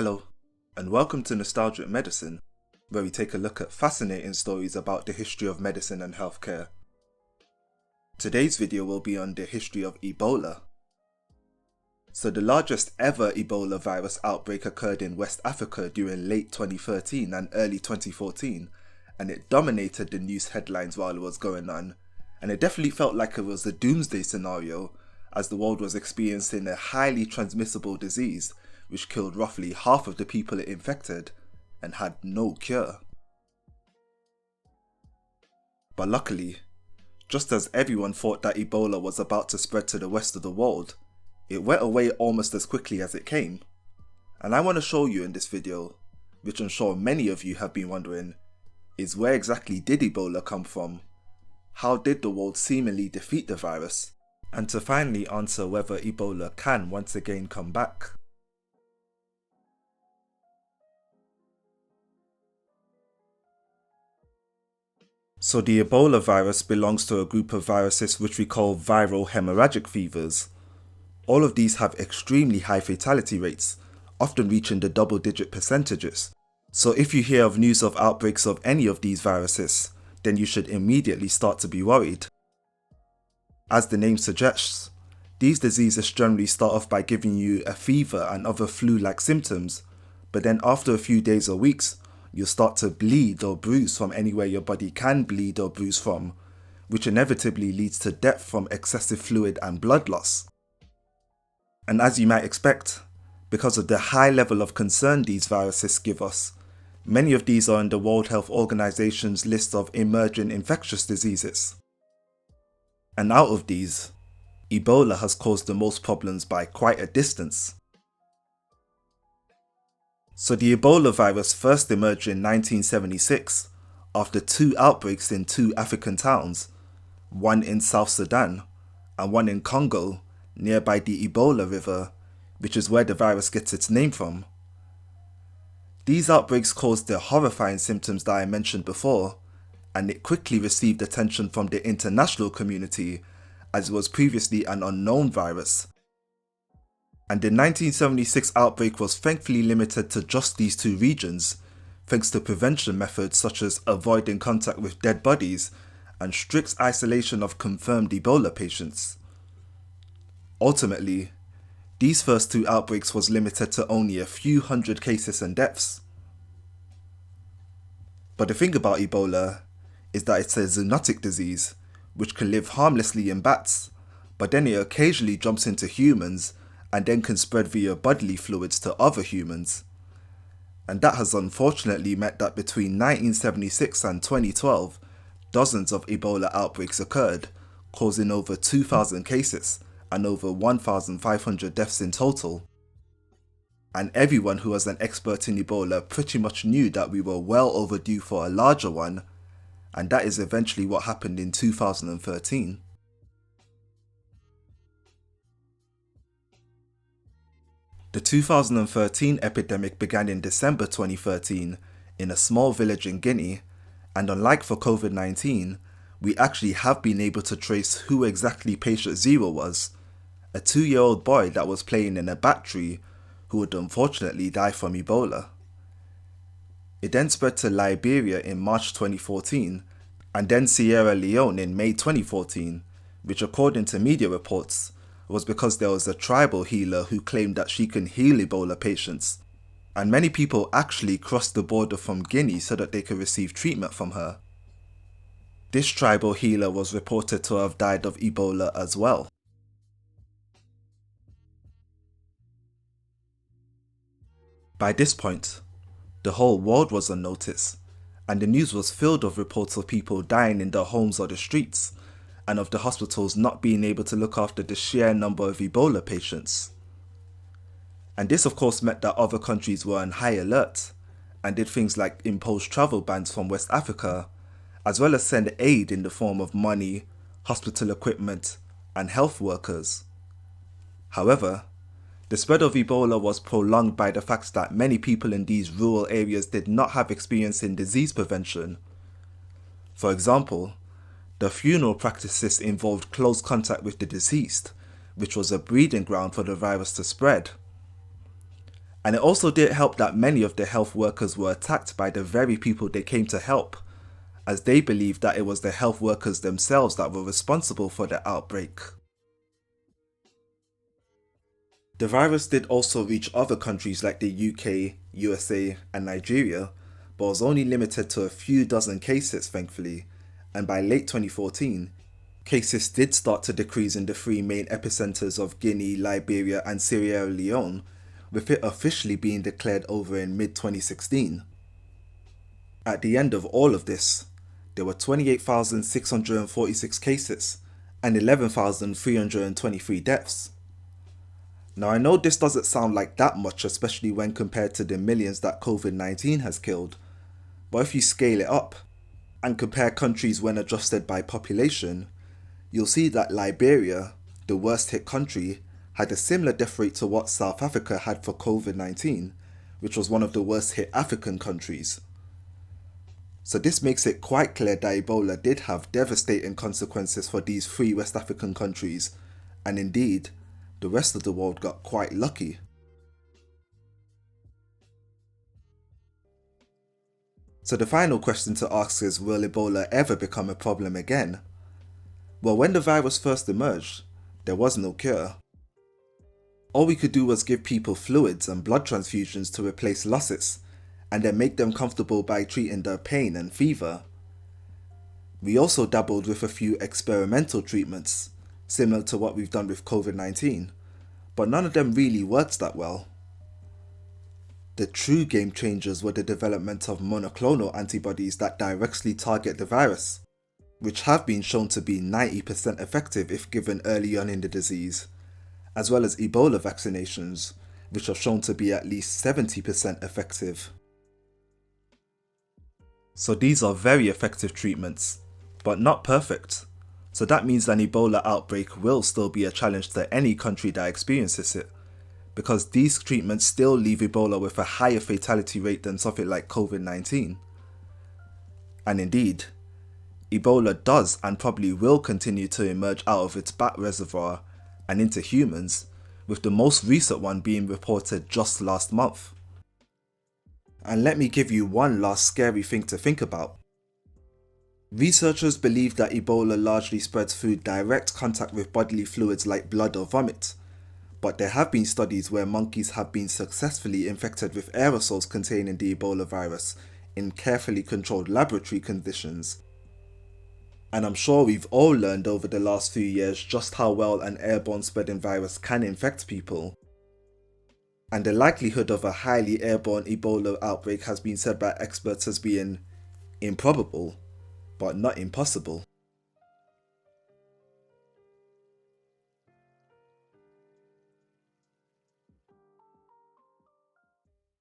Hello, and welcome to Nostalgic Medicine, where we take a look at fascinating stories about the history of medicine and healthcare. Today's video will be on the history of Ebola. So the largest ever Ebola virus outbreak occurred in West Africa during late 2013 and early 2014, and it dominated the news headlines while it was going on, and it definitely felt like it was a doomsday scenario as the world was experiencing a highly transmissible disease which killed roughly half of the people it infected and had no cure. But luckily, just as everyone thought that Ebola was about to spread to the rest of the world, it went away almost as quickly as it came. And I want to show you in this video, which I'm sure many of you have been wondering, is where exactly did Ebola come from? How did the world seemingly defeat the virus? And to finally answer whether Ebola can once again come back. So the Ebola virus belongs to a group of viruses which we call viral hemorrhagic fevers. All of these have extremely high fatality rates, often reaching the double-digit percentages. So if you hear of news of outbreaks of any of these viruses, then you should immediately start to be worried. As the name suggests, these diseases generally start off by giving you a fever and other flu-like symptoms, but then after a few days or weeks, you'll start to bleed or bruise from anywhere your body can bleed or bruise from, which inevitably leads to death from excessive fluid and blood loss. And as you might expect, because of the high level of concern these viruses give us, many of these are in the World Health Organization's list of emerging infectious diseases. And out of these, Ebola has caused the most problems by quite a distance. So the Ebola virus first emerged in 1976 after two outbreaks in two African towns, one in South Sudan and one in Congo nearby the Ebola River, which is where the virus gets its name from. These outbreaks caused the horrifying symptoms that I mentioned before, and it quickly received attention from the international community as it was previously an unknown virus. And the 1976 outbreak was thankfully limited to just these two regions, thanks to prevention methods such as avoiding contact with dead bodies and strict isolation of confirmed Ebola patients. Ultimately, these first two outbreaks was limited to only a few hundred cases and deaths. But the thing about Ebola is that it's a zoonotic disease, which can live harmlessly in bats, but then it occasionally jumps into humans and then can spread via bodily fluids to other humans. And that has unfortunately meant that between 1976 and 2012, dozens of Ebola outbreaks occurred, causing over 2,000 cases and over 1,500 deaths in total. And everyone who was an expert in Ebola pretty much knew that we were well overdue for a larger one, and that is eventually what happened in 2013. The 2013 epidemic began in December 2013 in a small village in Guinea, and unlike for COVID-19, we actually have been able to trace who exactly patient zero was, a 2-year-old boy that was playing in a bat tree who would unfortunately die from Ebola. It then spread to Liberia in March 2014, and then Sierra Leone in May 2014, which according to media reports, was because there was a tribal healer who claimed that she can heal Ebola patients, and many people actually crossed the border from Guinea so that they could receive treatment from her. This tribal healer was reported to have died of Ebola as well. By this point, the whole world was on notice, and the news was filled with reports of people dying in their homes or the streets, and of the hospitals not being able to look after the sheer number of Ebola patients. And this of course meant that other countries were on high alert, and did things like impose travel bans from West Africa, as well as send aid in the form of money, hospital equipment, and health workers. However, the spread of Ebola was prolonged by the fact that many people in these rural areas did not have experience in disease prevention. For example, the funeral practices involved close contact with the deceased, which was a breeding ground for the virus to spread. And it also didn't help that many of the health workers were attacked by the very people they came to help, as they believed that it was the health workers themselves that were responsible for the outbreak. The virus did also reach other countries like the UK, USA, and Nigeria, but was only limited to a few dozen cases, thankfully, and by late 2014, cases did start to decrease in the three main epicenters of Guinea, Liberia, and Sierra Leone, with it officially being declared over in mid-2016. At the end of all of this, there were 28,646 cases and 11,323 deaths. Now I know this doesn't sound like that much, especially when compared to the millions that COVID-19 has killed, but if you scale it up and compare countries when adjusted by population, you'll see that Liberia, the worst hit country, had a similar death rate to what South Africa had for COVID-19, which was one of the worst hit African countries. So this makes it quite clear that Ebola did have devastating consequences for these three West African countries, and indeed, the rest of the world got quite lucky. So the final question to ask is, will Ebola ever become a problem again? Well, when the virus first emerged, there was no cure. All we could do was give people fluids and blood transfusions to replace losses, and then make them comfortable by treating their pain and fever. We also dabbled with a few experimental treatments, similar to what we've done with COVID-19, but none of them really worked that well. The true game changers were the development of monoclonal antibodies that directly target the virus, which have been shown to be 90% effective if given early on in the disease, as well as Ebola vaccinations, which are shown to be at least 70% effective. So these are very effective treatments, but not perfect. So that means an Ebola outbreak will still be a challenge to any country that experiences it, because these treatments still leave Ebola with a higher fatality rate than something like COVID-19. And indeed, Ebola does and probably will continue to emerge out of its bat reservoir and into humans, with the most recent one being reported just last month. And let me give you one last scary thing to think about. Researchers believe that Ebola largely spreads through direct contact with bodily fluids like blood or vomit, but there have been studies where monkeys have been successfully infected with aerosols containing the Ebola virus in carefully controlled laboratory conditions. And I'm sure we've all learned over the last few years just how well an airborne spreading virus can infect people. And the likelihood of a highly airborne Ebola outbreak has been said by experts as being improbable, but not impossible.